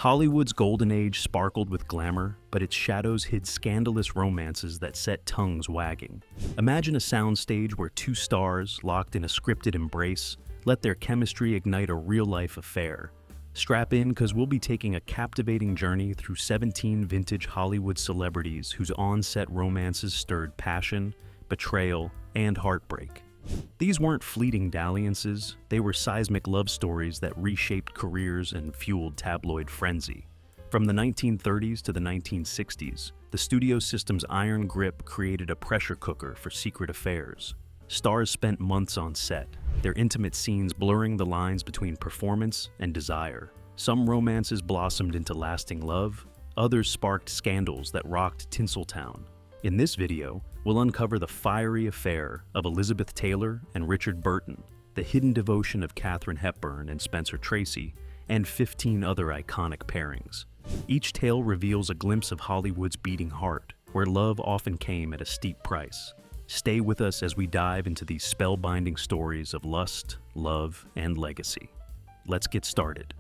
Hollywood's golden age sparkled with glamour, but its shadows hid scandalous romances that set tongues wagging. Imagine a soundstage where two stars, locked in a scripted embrace, let their chemistry ignite a real-life affair. Strap in, because we'll be taking a captivating journey through 17 vintage Hollywood celebrities whose on-set romances stirred passion, betrayal, and heartbreak. These weren't fleeting dalliances, they were seismic love stories that reshaped careers and fueled tabloid frenzy. From the 1930s to the 1960s, the studio system's iron grip created a pressure cooker for secret affairs. Stars spent months on set, their intimate scenes blurring the lines between performance and desire. Some romances blossomed into lasting love, others sparked scandals that rocked Tinseltown. In this video, we'll uncover the fiery affair of Elizabeth Taylor and Richard Burton, the hidden devotion of Katharine Hepburn and Spencer Tracy, and 15 other iconic pairings. Each tale reveals a glimpse of Hollywood's beating heart, where love often came at a steep price. Stay with us as we dive into these spellbinding stories of lust, love, and legacy. Let's get started.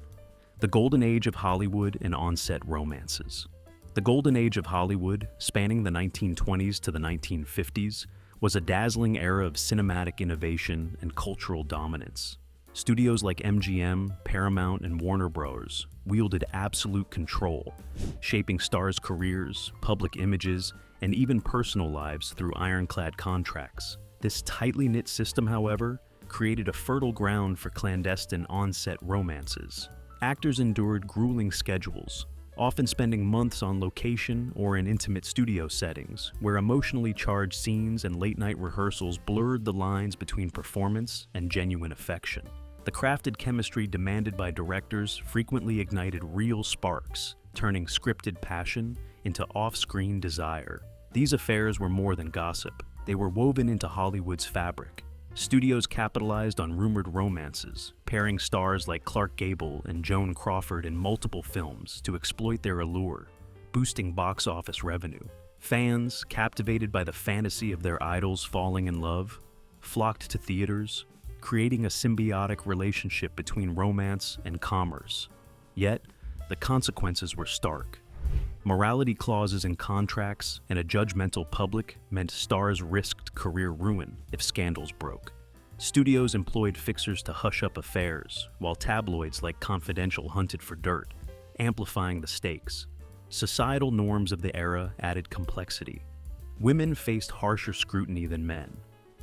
The golden age of Hollywood and on-set romances. The golden age of Hollywood, spanning the 1920s to the 1950s, was a dazzling era of cinematic innovation and cultural dominance. Studios like MGM, Paramount, and Warner Bros. Wielded absolute control, shaping stars' careers, public images, and even personal lives through ironclad contracts. This tightly knit system, however, created a fertile ground for clandestine on-set romances. Actors endured grueling schedules, often spending months on location or in intimate studio settings, where emotionally charged scenes and late-night rehearsals blurred the lines between performance and genuine affection. The crafted chemistry demanded by directors frequently ignited real sparks, turning scripted passion into off-screen desire. These affairs were more than gossip. They were woven into Hollywood's fabric. Studios capitalized on rumored romances, pairing stars like Clark Gable and Joan Crawford in multiple films to exploit their allure, boosting box office revenue. Fans, captivated by the fantasy of their idols falling in love, flocked to theaters, creating a symbiotic relationship between romance and commerce. Yet, the consequences were stark. Morality clauses in contracts and a judgmental public meant stars risked career ruin if scandals broke. Studios employed fixers to hush up affairs, while tabloids like Confidential hunted for dirt, amplifying the stakes. Societal norms of the era added complexity. Women faced harsher scrutiny than men,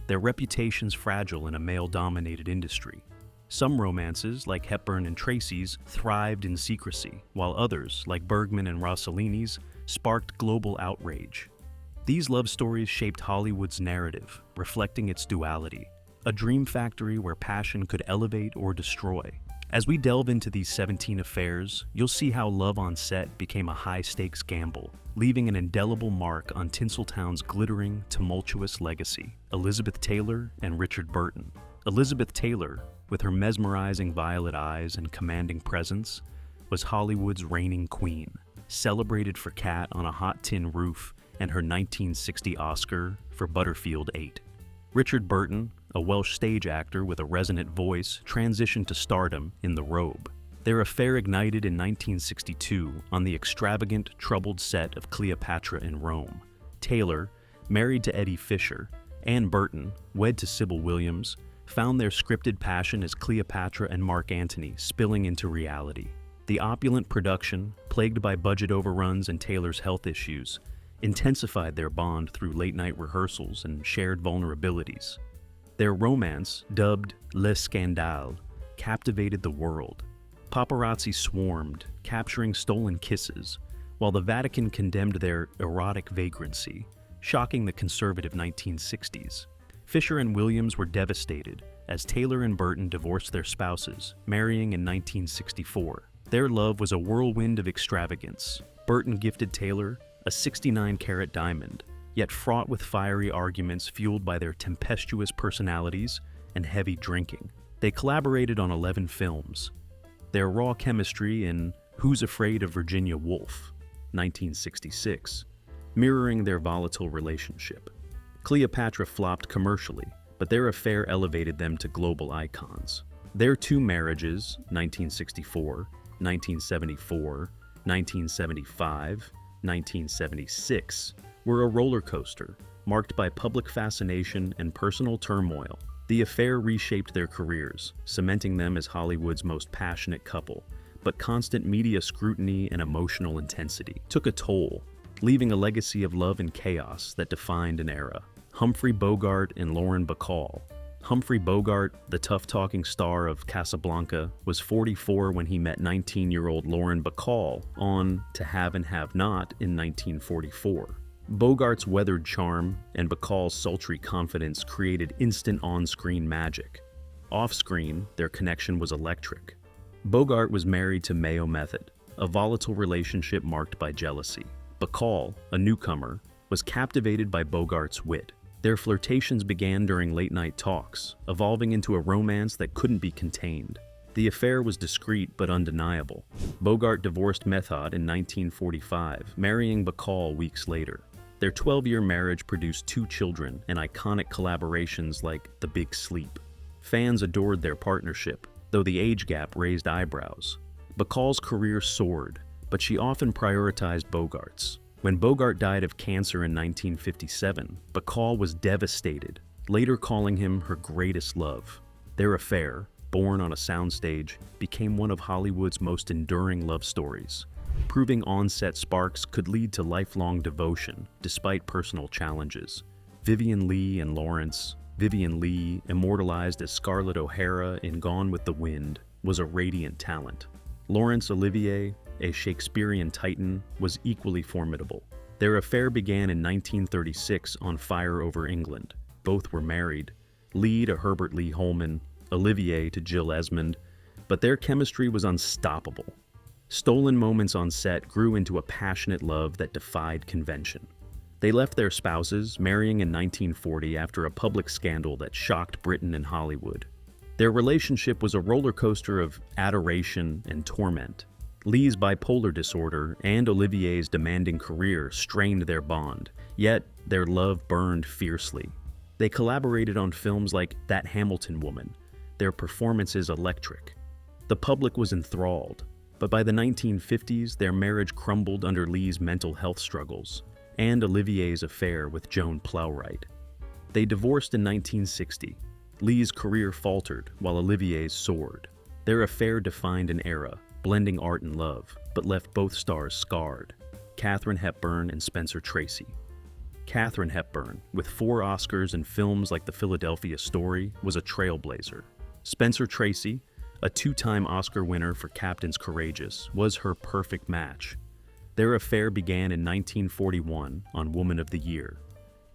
their reputations fragile in a male-dominated industry. Some romances, like Hepburn and Tracy's, thrived in secrecy, while others, like Bergman and Rossellini's, sparked global outrage. These love stories shaped Hollywood's narrative, reflecting its duality, a dream factory where passion could elevate or destroy. As we delve into these 17 affairs, you'll see how love on set became a high-stakes gamble, leaving an indelible mark on Tinseltown's glittering, tumultuous legacy. Elizabeth Taylor and Richard Burton. Elizabeth Taylor, with her mesmerizing violet eyes and commanding presence, was Hollywood's reigning queen, celebrated for Cat on a Hot Tin Roof and her 1960 Oscar for Butterfield 8. Richard Burton, a Welsh stage actor with a resonant voice, transitioned to stardom in The Robe. Their affair ignited in 1962 on the extravagant, troubled set of Cleopatra in Rome. Taylor, married to Eddie Fisher, and Burton, wed to Sybil Williams, found their scripted passion as Cleopatra and Mark Antony spilling into reality. The opulent production, plagued by budget overruns and Taylor's health issues, intensified their bond through late-night rehearsals and shared vulnerabilities. Their romance, dubbed Le Scandale, captivated the world. Paparazzi swarmed, capturing stolen kisses, while the Vatican condemned their erotic vagrancy, shocking the conservative 1960s. Fisher and Williams were devastated as Taylor and Burton divorced their spouses, marrying in 1964. Their love was a whirlwind of extravagance. Burton gifted Taylor a 69-carat diamond, yet fraught with fiery arguments fueled by their tempestuous personalities and heavy drinking. They collaborated on 11 films. Their raw chemistry in Who's Afraid of Virginia Woolf, 1966, mirroring their volatile relationship. Cleopatra flopped commercially, but their affair elevated them to global icons. Their two marriages, 1964, 1974, 1975, 1976 were a roller coaster, marked by public fascination and personal turmoil. The affair reshaped their careers, cementing them as Hollywood's most passionate couple, but constant media scrutiny and emotional intensity took a toll, leaving a legacy of love and chaos that defined an era. Humphrey Bogart and Lauren Bacall. Humphrey Bogart, the tough-talking star of Casablanca, was 44 when he met 19-year-old Lauren Bacall on To Have and Have Not in 1944. Bogart's weathered charm and Bacall's sultry confidence created instant on-screen magic. Off-screen, their connection was electric. Bogart was married to Mayo Method, a volatile relationship marked by jealousy. Bacall, a newcomer, was captivated by Bogart's wit. Their flirtations began during late-night talks, evolving into a romance that couldn't be contained. The affair was discreet but undeniable. Bogart divorced Method in 1945, marrying Bacall weeks later. Their 12-year marriage produced 2 children and iconic collaborations like The Big Sleep. Fans adored their partnership, though the age gap raised eyebrows. Bacall's career soared, but she often prioritized Bogart's. When Bogart died of cancer in 1957, Bacall was devastated, later calling him her greatest love. Their affair, born on a soundstage, became one of Hollywood's most enduring love stories, proving on-set sparks could lead to lifelong devotion, despite personal challenges. Vivien Leigh and Lawrence. Vivien Leigh, immortalized as Scarlett O'Hara in Gone with the Wind, was a radiant talent. Laurence Olivier, a Shakespearean titan, was equally formidable. Their affair began in 1936 on Fire Over England. Both were married, Leigh to Herbert Lee Holman, Olivier to Jill Esmond, but their chemistry was unstoppable. Stolen moments on set grew into a passionate love that defied convention. They left their spouses, marrying in 1940 after a public scandal that shocked Britain and Hollywood. Their relationship was a roller coaster of adoration and torment. Leigh's bipolar disorder and Olivier's demanding career strained their bond, yet their love burned fiercely. They collaborated on films like That Hamilton Woman, their performances electric. The public was enthralled, but by the 1950s, their marriage crumbled under Leigh's mental health struggles and Olivier's affair with Joan Plowright. They divorced in 1960. Leigh's career faltered while Olivier's soared. Their affair defined an era, blending art and love, but left both stars scarred. Katharine Hepburn and Spencer Tracy. Katharine Hepburn, with 4 Oscars and films like The Philadelphia Story, was a trailblazer. Spencer Tracy, a 2-time Oscar winner for Captain's Courageous, was her perfect match. Their affair began in 1941 on Woman of the Year.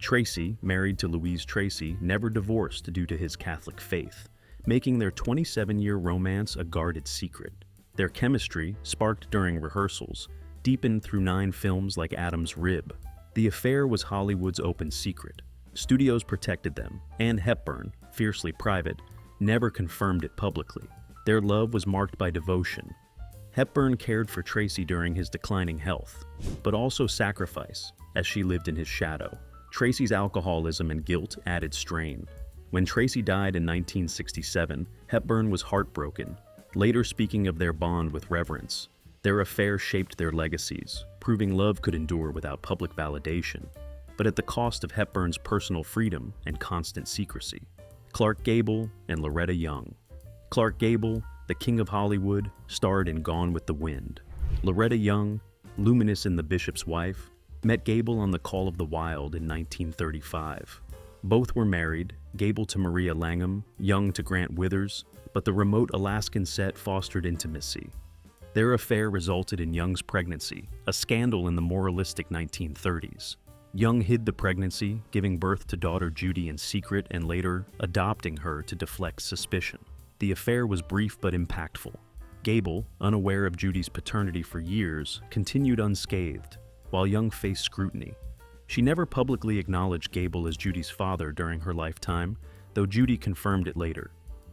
Tracy, married to Louise Tracy, never divorced due to his Catholic faith, making their 27-year romance a guarded secret. Their chemistry, sparked during rehearsals, deepened through 9 films like Adam's Rib. The affair was Hollywood's open secret. Studios protected them, and Hepburn, fiercely private, never confirmed it publicly. Their love was marked by devotion. Hepburn cared for Tracy during his declining health, but also sacrifice, as she lived in his shadow. Tracy's alcoholism and guilt added strain. When Tracy died in 1967, Hepburn was heartbroken, later speaking of their bond with reverence. Their affair shaped their legacies, proving love could endure without public validation, but at the cost of Hepburn's personal freedom and constant secrecy. Clark Gable and Loretta Young. Clark Gable, the King of Hollywood, starred in Gone with the Wind. Loretta Young, luminous in The Bishop's Wife, met Gable on The Call of the Wild in 1935. Both were married, Gable to Maria Langham, Young to Grant Withers, but the remote Alaskan set fostered intimacy. Their affair resulted in Young's pregnancy, a scandal in the moralistic 1930s. Young hid the pregnancy, giving birth to daughter Judy in secret and later adopting her to deflect suspicion. The affair was brief but impactful. Gable, unaware of Judy's paternity for years, continued unscathed, while Young faced scrutiny. She never publicly acknowledged Gable as Judy's father during her lifetime, though Judy confirmed it later.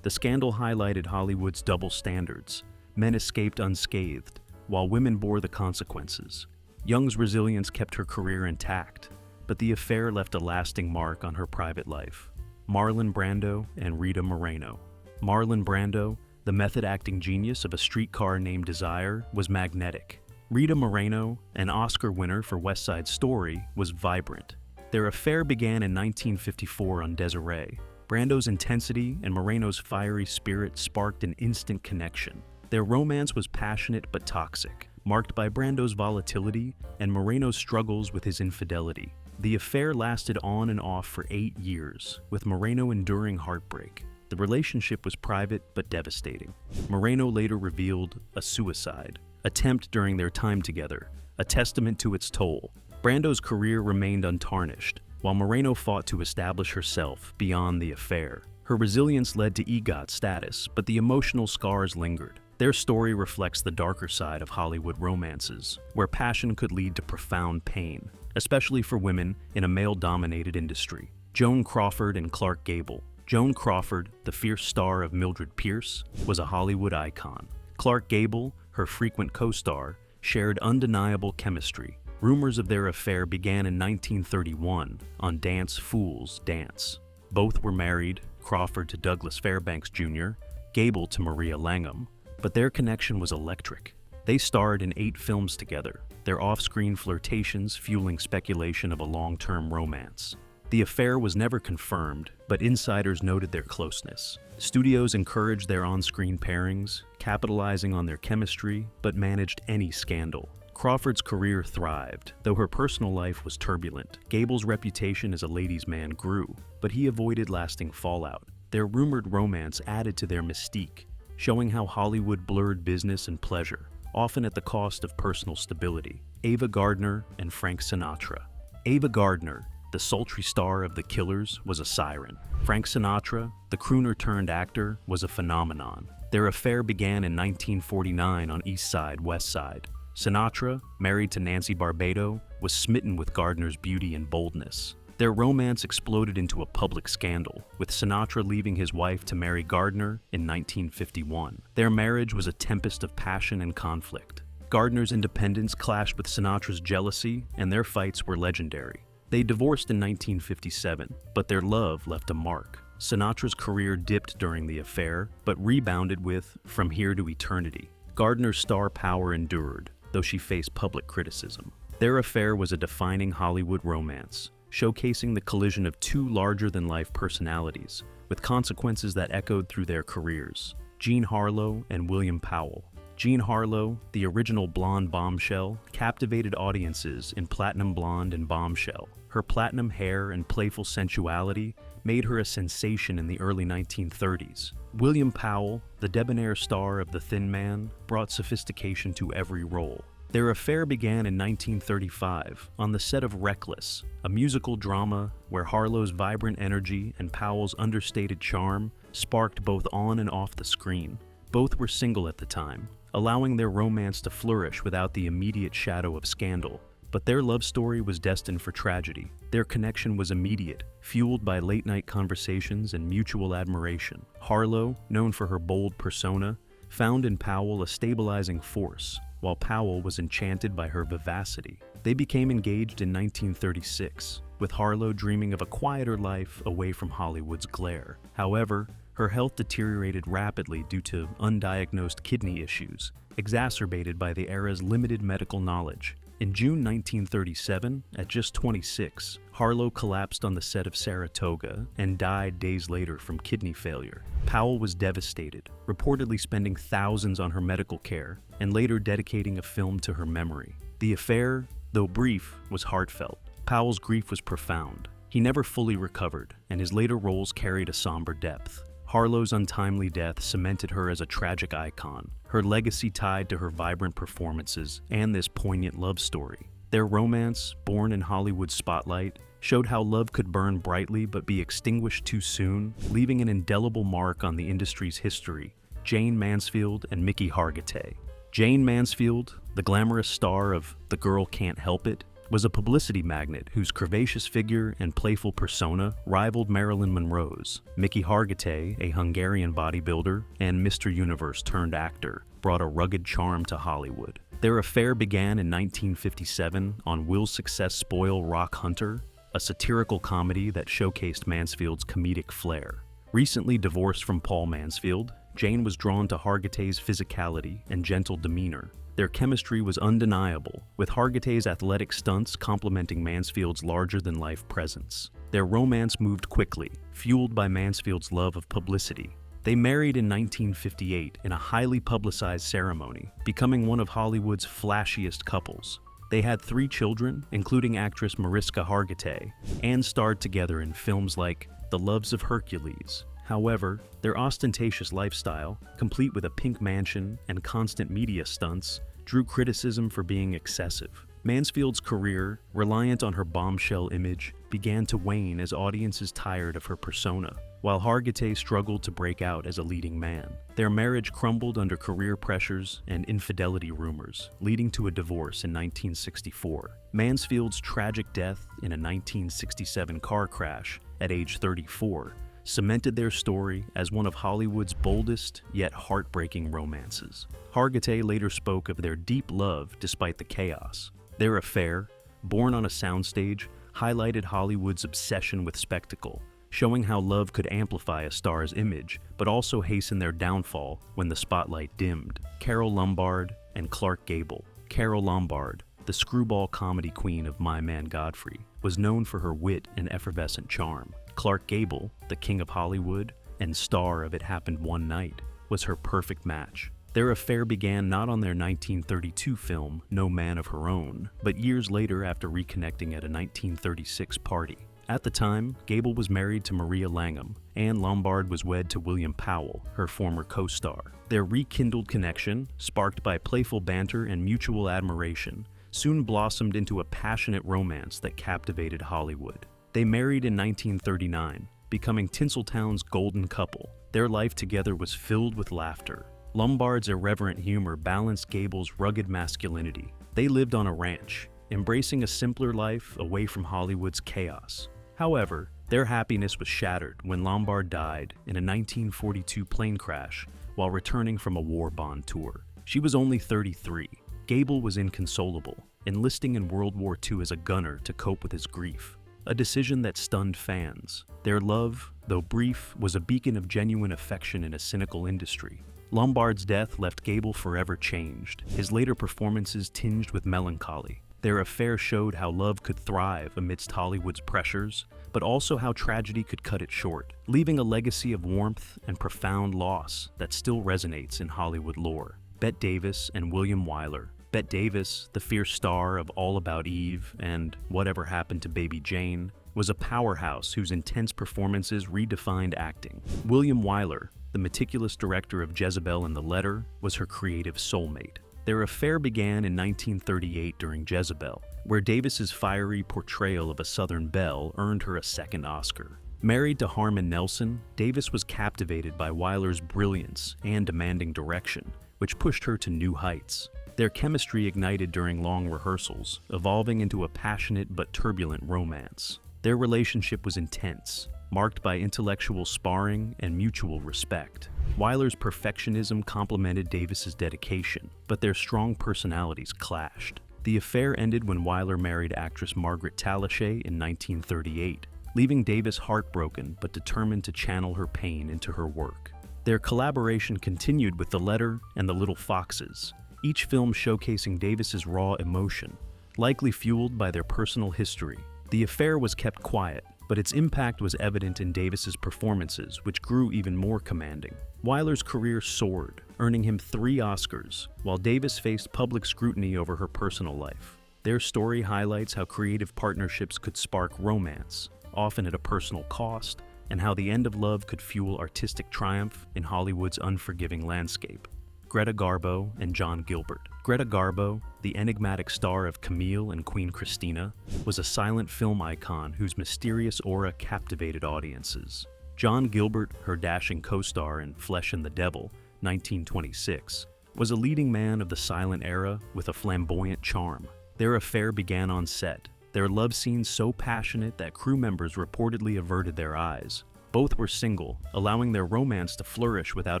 The scandal highlighted Hollywood's double standards. Men escaped unscathed, while women bore the consequences. Young's resilience kept her career intact, but the affair left a lasting mark on her private life. Marlon Brando and Rita Moreno. Marlon Brando, the method-acting genius of A Streetcar Named Desire, was magnetic. Rita Moreno, an Oscar winner for West Side Story, was vibrant. Their affair began in 1954 on Desiree. Brando's intensity and Moreno's fiery spirit sparked an instant connection. Their romance was passionate but toxic, marked by Brando's volatility and Moreno's struggles with his infidelity. The affair lasted on and off for 8 years, with Moreno enduring heartbreak. The relationship was private but devastating. Moreno later revealed a suicide attempt during their time together, a testament to its toll. Brando's career remained untarnished, while Moreno fought to establish herself beyond the affair. Her resilience led to EGOT status, but the emotional scars lingered. Their story reflects the darker side of Hollywood romances, where passion could lead to profound pain, especially for women in a male-dominated industry. Joan Crawford and Clark Gable. Joan Crawford, the fierce star of Mildred Pierce, was a Hollywood icon. Clark Gable, her frequent co-star, shared undeniable chemistry. Rumors of their affair began in 1931 on Dance Fools Dance. Both were married, Crawford to Douglas Fairbanks Jr., Gable to Maria Langham, but their connection was electric. They starred in 8 films together, their off-screen flirtations fueling speculation of a long-term romance. The affair was never confirmed, but insiders noted their closeness. Studios encouraged their on-screen pairings, capitalizing on their chemistry, but managed any scandal. Crawford's career thrived, though her personal life was turbulent. Gable's reputation as a ladies' man grew, but he avoided lasting fallout. Their rumored romance added to their mystique, showing how Hollywood blurred business and pleasure, often at the cost of personal stability. Ava Gardner and Frank Sinatra. Ava Gardner, the sultry star of The Killers, was a siren. Frank Sinatra, the crooner-turned-actor, was a phenomenon. Their affair began in 1949 on East Side, West Side. Sinatra, married to Nancy Barbado, was smitten with Gardner's beauty and boldness. Their romance exploded into a public scandal, with Sinatra leaving his wife to marry Gardner in 1951. Their marriage was a tempest of passion and conflict. Gardner's independence clashed with Sinatra's jealousy, and their fights were legendary. They divorced in 1957, but their love left a mark. Sinatra's career dipped during the affair, but rebounded with From Here to Eternity. Gardner's star power endured, though she faced public criticism. Their affair was a defining Hollywood romance, showcasing the collision of 2 larger-than-life personalities, with consequences that echoed through their careers. Jean Harlow and William Powell. Jean Harlow, the original blonde bombshell, captivated audiences in Platinum Blonde and Bombshell. Her platinum hair and playful sensuality made her a sensation in the early 1930s. William Powell, the debonair star of The Thin Man, brought sophistication to every role. Their affair began in 1935 on the set of Reckless, a musical drama where Harlow's vibrant energy and Powell's understated charm sparked both on and off the screen. Both were single at the time, allowing their romance to flourish without the immediate shadow of scandal. But their love story was destined for tragedy. Their connection was immediate, fueled by late-night conversations and mutual admiration. Harlow, known for her bold persona, found in Powell a stabilizing force, while Powell was enchanted by her vivacity. They became engaged in 1936, with Harlow dreaming of a quieter life away from Hollywood's glare. However, her health deteriorated rapidly due to undiagnosed kidney issues, exacerbated by the era's limited medical knowledge. In June 1937, at just 26, Harlow collapsed on the set of Saratoga and died days later from kidney failure. Powell was devastated, reportedly spending thousands on her medical care and later dedicating a film to her memory. The affair, though brief, was heartfelt. Powell's grief was profound. He never fully recovered, and his later roles carried a somber depth. Harlow's untimely death cemented her as a tragic icon, her legacy tied to her vibrant performances and this poignant love story. Their romance, born in Hollywood's spotlight, showed how love could burn brightly but be extinguished too soon, leaving an indelible mark on the industry's history. Jane Mansfield and Mickey Hargitay. Jane Mansfield, the glamorous star of The Girl Can't Help It, was a publicity magnate whose curvaceous figure and playful persona rivaled Marilyn Monroe's. Mickey Hargitay, a Hungarian bodybuilder and Mr. Universe-turned-actor, brought a rugged charm to Hollywood. Their affair began in 1957 on Will Success Spoil Rock Hunter, a satirical comedy that showcased Mansfield's comedic flair. Recently divorced from Paul Mansfield, Jane was drawn to Hargitay's physicality and gentle demeanor. Their chemistry was undeniable, with Hargitay's athletic stunts complementing Mansfield's larger-than-life presence. Their romance moved quickly, fueled by Mansfield's love of publicity. They married in 1958 in a highly publicized ceremony, becoming one of Hollywood's flashiest couples. They had 3 children, including actress Mariska Hargitay, and starred together in films like The Loves of Hercules. However, their ostentatious lifestyle, complete with a pink mansion and constant media stunts, drew criticism for being excessive. Mansfield's career, reliant on her bombshell image, began to wane as audiences tired of her persona, while Hargitay struggled to break out as a leading man. Their marriage crumbled under career pressures and infidelity rumors, leading to a divorce in 1964. Mansfield's tragic death in a 1967 car crash at age 34 cemented their story as one of Hollywood's boldest yet heartbreaking romances. Hargitay later spoke of their deep love despite the chaos. Their affair, born on a soundstage, highlighted Hollywood's obsession with spectacle, showing how love could amplify a star's image, but also hasten their downfall when the spotlight dimmed. Carole Lombard and Clark Gable. Carole Lombard, the screwball comedy queen of My Man Godfrey, was known for her wit and effervescent charm. Clark Gable, the king of Hollywood and star of It Happened One Night, was her perfect match. Their affair began not on their 1932 film No Man of Her Own, but years later after reconnecting at a 1936 party. At the time, Gable was married to Maria Langham, and Lombard was wed to William Powell, her former co-star. Their rekindled connection, sparked by playful banter and mutual admiration, soon blossomed into a passionate romance that captivated Hollywood. They married in 1939, becoming Tinseltown's golden couple. Their life together was filled with laughter. Lombard's irreverent humor balanced Gable's rugged masculinity. They lived on a ranch, embracing a simpler life away from Hollywood's chaos. However, their happiness was shattered when Lombard died in a 1942 plane crash while returning from a war bond tour. She was only 33. Gable was inconsolable, enlisting in World War II as a gunner to cope with his grief, a decision that stunned fans. Their love, though brief, was a beacon of genuine affection in a cynical industry. Lombard's death left Gable forever changed, his later performances tinged with melancholy. Their affair showed how love could thrive amidst Hollywood's pressures, but also how tragedy could cut it short, leaving a legacy of warmth and profound loss that still resonates in Hollywood lore. Bette Davis and William Wyler. Bette Davis, the fierce star of All About Eve and Whatever Happened to Baby Jane, was a powerhouse whose intense performances redefined acting. William Wyler, the meticulous director of Jezebel and The Letter, was her creative soulmate. Their affair began in 1938 during Jezebel, where Davis's fiery portrayal of a Southern belle earned her a second Oscar. Married to Harmon Nelson, Davis was captivated by Wyler's brilliance and demanding direction, which pushed her to new heights. Their chemistry ignited during long rehearsals, evolving into a passionate but turbulent romance. Their relationship was intense, marked by intellectual sparring and mutual respect. Wyler's perfectionism complemented Davis's dedication, but their strong personalities clashed. The affair ended when Wyler married actress Margaret Tallaché in 1938, leaving Davis heartbroken but determined to channel her pain into her work. Their collaboration continued with The Letter and The Little Foxes, each film showcasing Davis's raw emotion, likely fueled by their personal history. The affair was kept quiet, but its impact was evident in Davis's performances, which grew even more commanding. Wyler's career soared, earning him 3 Oscars, while Davis faced public scrutiny over her personal life. Their story highlights how creative partnerships could spark romance, often at a personal cost, and how the end of love could fuel artistic triumph in Hollywood's unforgiving landscape. Greta Garbo and John Gilbert. Greta Garbo, the enigmatic star of Camille and Queen Christina, was a silent film icon whose mysterious aura captivated audiences. John Gilbert, her dashing co-star in Flesh and the Devil, 1926, was a leading man of the silent era with a flamboyant charm. Their affair began on set, their love scenes so passionate that crew members reportedly averted their eyes. Both were single, allowing their romance to flourish without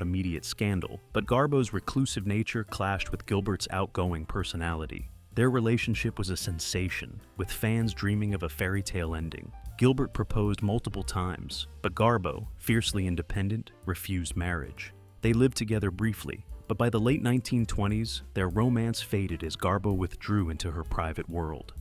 immediate scandal, but Garbo's reclusive nature clashed with Gilbert's outgoing personality. Their relationship was a sensation, with fans dreaming of a fairy tale ending. Gilbert proposed multiple times, but Garbo, fiercely independent, refused marriage. They lived together briefly, but by the late 1920s, their romance faded as Garbo withdrew into her private world.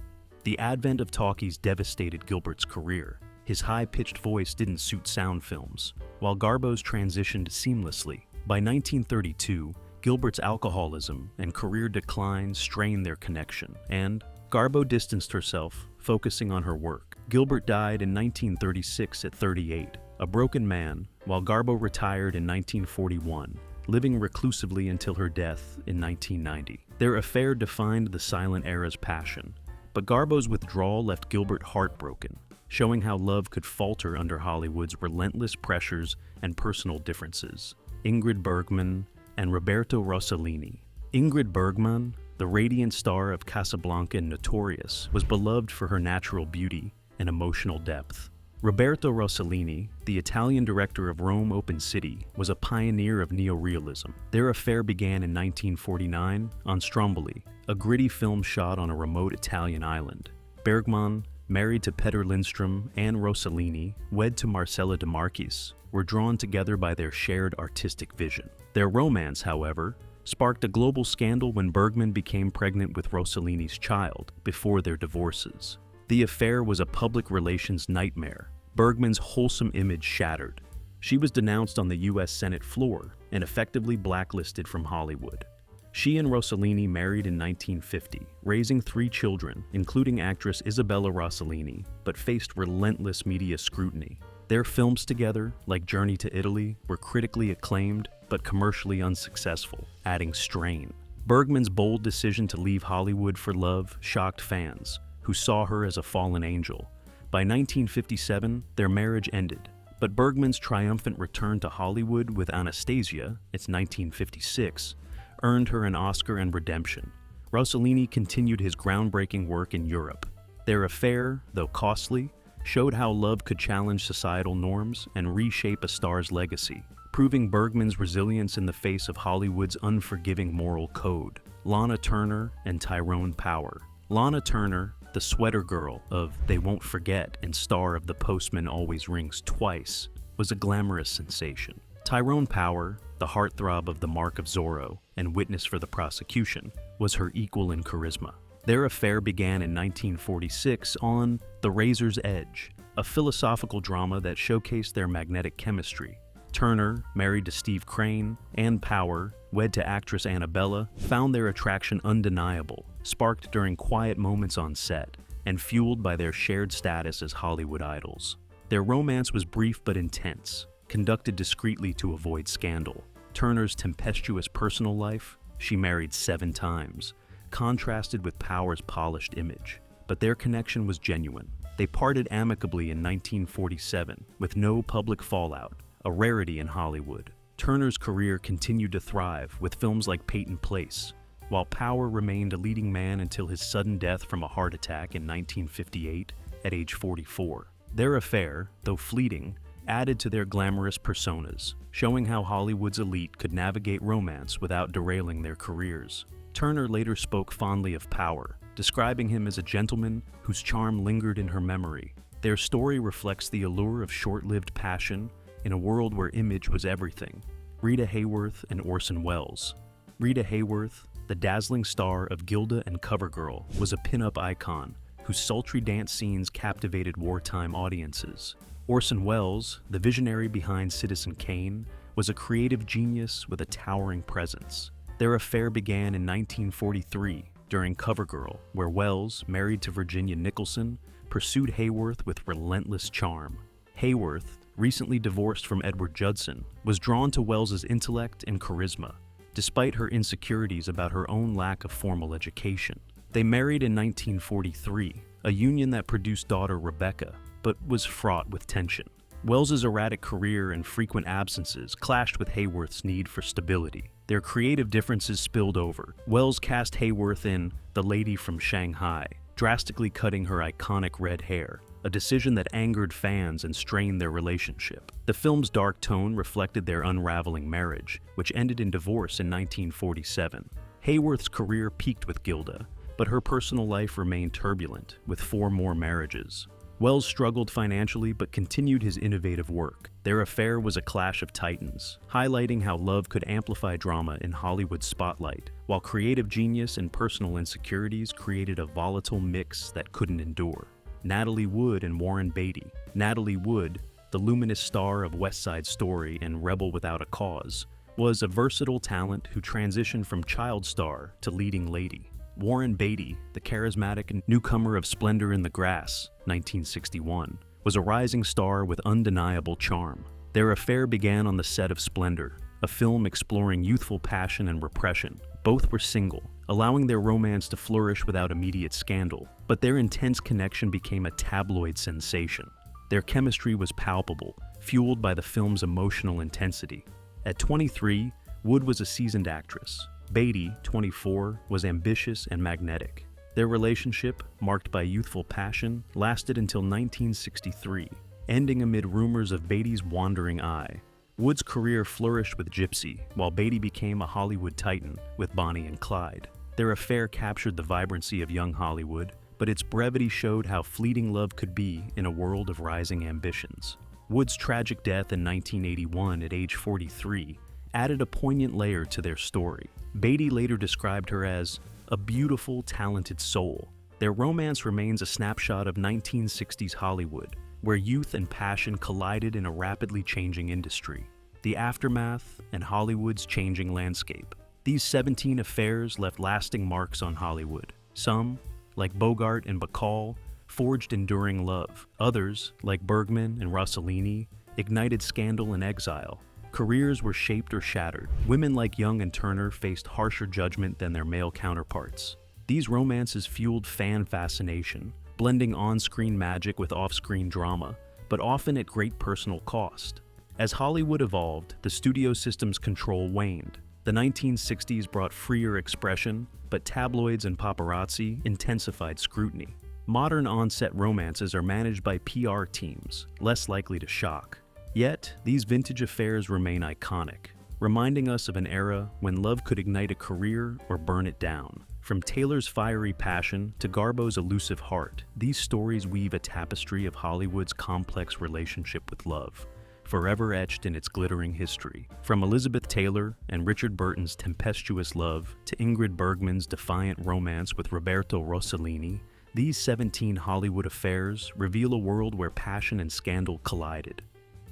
The advent of talkies devastated Gilbert's career. His high-pitched voice didn't suit sound films, while Garbo's transitioned seamlessly. By 1932, Gilbert's alcoholism and career decline strained their connection, and Garbo distanced herself, focusing on her work. Gilbert died in 1936 at 38, a broken man, while Garbo retired in 1941, living reclusively until her death in 1990. Their affair defined the silent era's passion, but Garbo's withdrawal left Gilbert heartbroken, showing how love could falter under Hollywood's relentless pressures and personal differences. Ingrid Bergman and Roberto Rossellini. Ingrid Bergman, the radiant star of Casablanca and Notorious, was beloved for her natural beauty and emotional depth. Roberto Rossellini, the Italian director of Rome Open City, was a pioneer of neorealism. Their affair began in 1949 on Stromboli, a gritty film shot on a remote Italian island. Bergman, married to Peter Lindstrom, and Rossellini, wed to Marcella de Marchis, were drawn together by their shared artistic vision. Their romance, however, sparked a global scandal when Bergman became pregnant with Rossellini's child before their divorces. The affair was a public relations nightmare. Bergman's wholesome image shattered. She was denounced on the U.S. Senate floor and effectively blacklisted from Hollywood. She and Rossellini married in 1950, raising 3 children, including actress Isabella Rossellini, but faced relentless media scrutiny. Their films together, like Journey to Italy, were critically acclaimed but commercially unsuccessful, adding strain. Bergman's bold decision to leave Hollywood for love shocked fans, who saw her as a fallen angel. By 1957, their marriage ended, but Bergman's triumphant return to Hollywood with Anastasia, it's 1956, earned her an Oscar and redemption. Rossellini continued his groundbreaking work in Europe. Their affair, though costly, showed how love could challenge societal norms and reshape a star's legacy, proving Bergman's resilience in the face of Hollywood's unforgiving moral code. Lana Turner and Tyrone Power. Lana Turner, the sweater girl of They Won't Forget and star of The Postman Always Rings Twice, was a glamorous sensation. Tyrone Power, the heartthrob of The Mark of Zorro and witness for the prosecution, was her equal in charisma. Their affair began in 1946 on The Razor's Edge, a philosophical drama that showcased their magnetic chemistry. Turner, married to Steve Crane, and Power, wed to actress Annabella, found their attraction undeniable, sparked during quiet moments on set, and fueled by their shared status as Hollywood idols. Their romance was brief but intense, conducted discreetly to avoid scandal. Turner's tempestuous personal life, she married 7 times, contrasted with Power's polished image, but their connection was genuine. They parted amicably in 1947, with no public fallout, a rarity in Hollywood. Turner's career continued to thrive with films like Peyton Place, while Power remained a leading man until his sudden death from a heart attack in 1958 at age 44. Their affair, though fleeting, added to their glamorous personas, showing how Hollywood's elite could navigate romance without derailing their careers. Turner later spoke fondly of Power, describing him as a gentleman whose charm lingered in her memory. Their story reflects the allure of short-lived passion in a world where image was everything. Rita Hayworth and Orson Welles. Rita Hayworth, the dazzling star of Gilda and CoverGirl, was a pin-up icon whose sultry dance scenes captivated wartime audiences. Orson Welles, the visionary behind Citizen Kane, was a creative genius with a towering presence. Their affair began in 1943 during CoverGirl, where Welles, married to Virginia Nicholson, pursued Hayworth with relentless charm. Hayworth, recently divorced from Edward Judson, was drawn to Welles's intellect and charisma, despite her insecurities about her own lack of formal education. They married in 1943, a union that produced daughter Rebecca, but was fraught with tension. Welles's erratic career and frequent absences clashed with Hayworth's need for stability. Their creative differences spilled over. Welles cast Hayworth in The Lady from Shanghai, drastically cutting her iconic red hair, a decision that angered fans and strained their relationship. The film's dark tone reflected their unraveling marriage, which ended in divorce in 1947. Hayworth's career peaked with Gilda, but her personal life remained turbulent, with 4 more marriages. Wells struggled financially but continued his innovative work. Their affair was a clash of titans, highlighting how love could amplify drama in Hollywood's spotlight, while creative genius and personal insecurities created a volatile mix that couldn't endure. Natalie Wood and Warren Beatty. Natalie Wood, the luminous star of West Side Story and Rebel Without a Cause, was a versatile talent who transitioned from child star to leading lady. Warren Beatty, the charismatic newcomer of Splendor in the Grass, 1961, was a rising star with undeniable charm. Their affair began on the set of Splendor, a film exploring youthful passion and repression. Both were single, allowing their romance to flourish without immediate scandal, but their intense connection became a tabloid sensation. Their chemistry was palpable, fueled by the film's emotional intensity. At 23, Wood was a seasoned actress. Beatty, 24, was ambitious and magnetic. Their relationship, marked by youthful passion, lasted until 1963, ending amid rumors of Beatty's wandering eye. Wood's career flourished with Gypsy, while Beatty became a Hollywood titan with Bonnie and Clyde. Their affair captured the vibrancy of young Hollywood, but its brevity showed how fleeting love could be in a world of rising ambitions. Wood's tragic death in 1981 at age 43 added a poignant layer to their story. Beatty later described her as a beautiful, talented soul. Their romance remains a snapshot of 1960s Hollywood, where youth and passion collided in a rapidly changing industry. The aftermath and Hollywood's changing landscape. These 17 affairs left lasting marks on Hollywood. Some, like Bogart and Bacall, forged enduring love. Others, like Bergman and Rossellini, ignited scandal and exile. Careers were shaped or shattered. Women like Young and Turner faced harsher judgment than their male counterparts. These romances fueled fan fascination, blending on-screen magic with off-screen drama, but often at great personal cost. As Hollywood evolved, the studio system's control waned. The 1960s brought freer expression, but tabloids and paparazzi intensified scrutiny. Modern on-set romances are managed by PR teams, less likely to shock. Yet, these vintage affairs remain iconic, reminding us of an era when love could ignite a career or burn it down. From Taylor's fiery passion to Garbo's elusive heart, these stories weave a tapestry of Hollywood's complex relationship with love, forever etched in its glittering history. From Elizabeth Taylor and Richard Burton's tempestuous love to Ingrid Bergman's defiant romance with Roberto Rossellini, these 17 Hollywood affairs reveal a world where passion and scandal collided.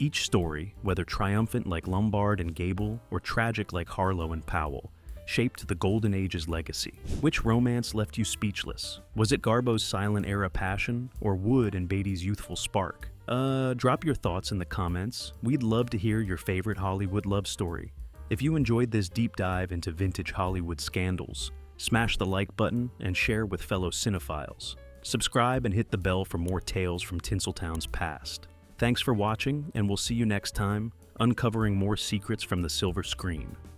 Each story, whether triumphant like Lombard and Gable or tragic like Harlow and Powell, shaped the Golden Age's legacy. Which romance left you speechless? Was it Garbo's silent era passion or Wood and Beatty's youthful spark? Drop your thoughts in the comments. We'd love to hear your favorite Hollywood love story. If you enjoyed this deep dive into vintage Hollywood scandals, smash the like button and share with fellow cinephiles. Subscribe and hit the bell for more tales from Tinseltown's past. Thanks for watching, and we'll see you next time, uncovering more secrets from the silver screen.